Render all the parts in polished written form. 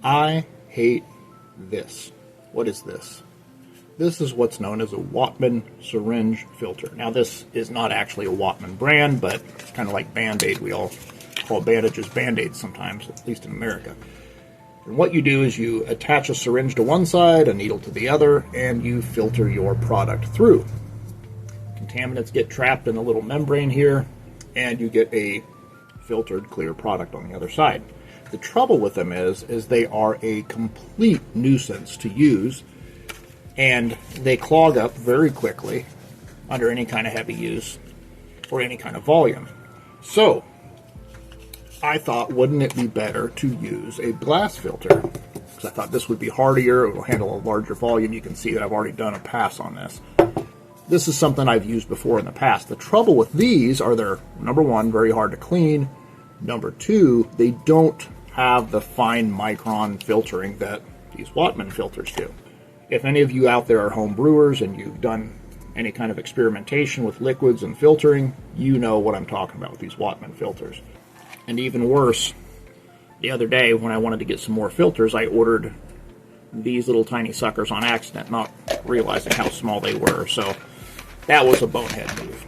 I hate this. What is this? This is what's known as a Whatman syringe filter. Now, this is not actually a Whatman brand, but it's kind of like Band-Aid. We all call bandages Band-Aids sometimes, at least in America. And what you do is you attach a syringe to one side, a needle to the other, and you filter your product through. Contaminants get trapped in the little membrane here, and you get a filtered, clear product on the other side. The trouble with them is they are a complete nuisance to use, and they clog up very quickly under any kind of heavy use or any kind of volume. So, I thought, wouldn't it be better to use a glass filter? Because I thought this would be hardier, it will handle a larger volume. You can see that I've already done a pass on this. This is something I've used before in the past. The trouble with these are they're, number one, very hard to clean. Number two, they don't have the fine micron filtering that these Whatman filters do. If any of you out there are home brewers and you've done any kind of experimentation with liquids and filtering, you know what I'm talking about with these Whatman filters. And even worse, the other day when I wanted to get some more filters, I ordered these little tiny suckers on accident, not realizing how small they were. So that was a bonehead move.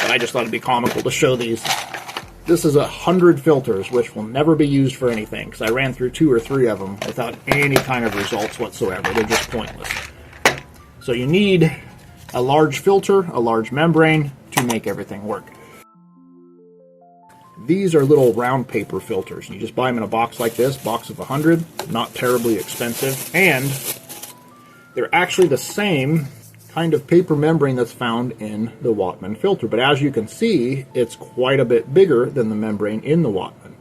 But I just thought it'd be comical to show these. This is 100 filters, which will never be used for anything, because I ran through 2 or 3 of them without any kind of results whatsoever. They're just pointless. So you need a large filter, a large membrane, to make everything work. These are little round paper filters. You just buy them in a box like this, box of 100, not terribly expensive, and they're actually the same kind of paper membrane that's found in the Whatman filter. But as you can see, it's quite a bit bigger than the membrane in the Whatman.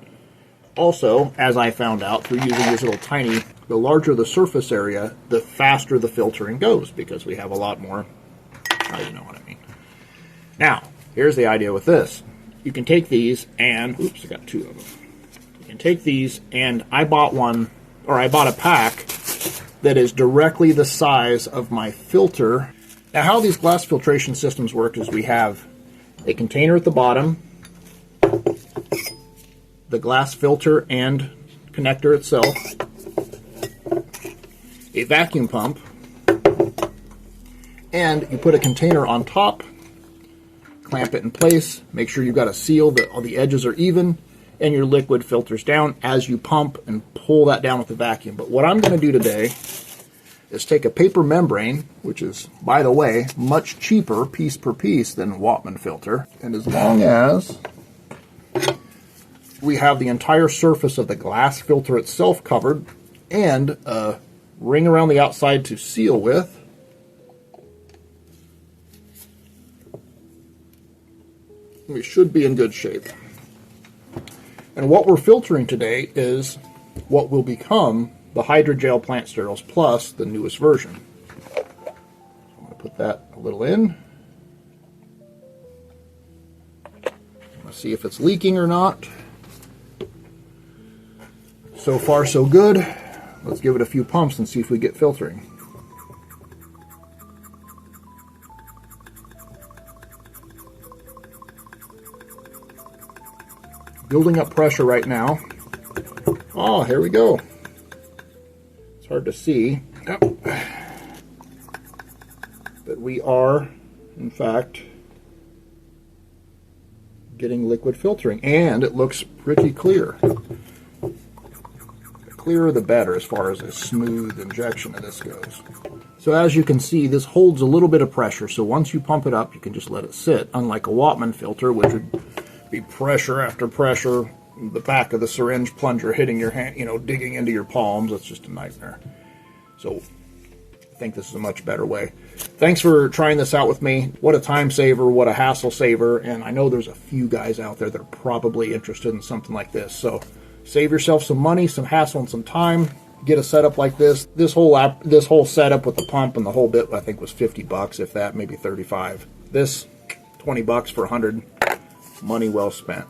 Also, as I found out through using these little tiny, the larger the surface area, the faster the filtering goes, because we have a lot more, you know what I mean. Now, here's the idea with this. You can take these and, oops, I got 2 of them. You can take these, and I bought a pack that is directly the size of my filter. Now, how these glass filtration systems work is we have a container at the bottom, the glass filter and connector itself, a vacuum pump, and you put a container on top, clamp it in place, make sure you've got a seal that all the edges are even, and your liquid filters down as you pump and pull that down with the vacuum. But what I'm going to do today is take a paper membrane, which is, by the way, much cheaper piece per piece than a Whatman filter. And as long as we have the entire surface of the glass filter itself covered and a ring around the outside to seal with, we should be in good shape. And what we're filtering today is what will become the Hydrogel Plant Steriles Plus, the newest version. So I'm going to put that a little in. Let's see if it's leaking or not. So far, so good. Let's give it a few pumps and see if we get filtering. Building up pressure right now. Oh, here we go. It's hard to see, but we are, in fact, getting liquid filtering, and it looks pretty clear. The clearer the better as far as a smooth injection of this goes. So as you can see, this holds a little bit of pressure, so once you pump it up, you can just let it sit, unlike a Whatman filter, which would be pressure after pressure, the back of the syringe plunger hitting your hand, digging into your palms. That's just a nightmare. So I think this is a much better way. Thanks for trying this out with me. What a time saver, what a hassle saver, and I know there's a few guys out there that are probably interested in something like this. So save yourself some money, some hassle, and some time. Get a setup like this. This whole setup with the pump and the whole bit, I think, was $50, if that, maybe $35. This, $20 for 100. Money well spent.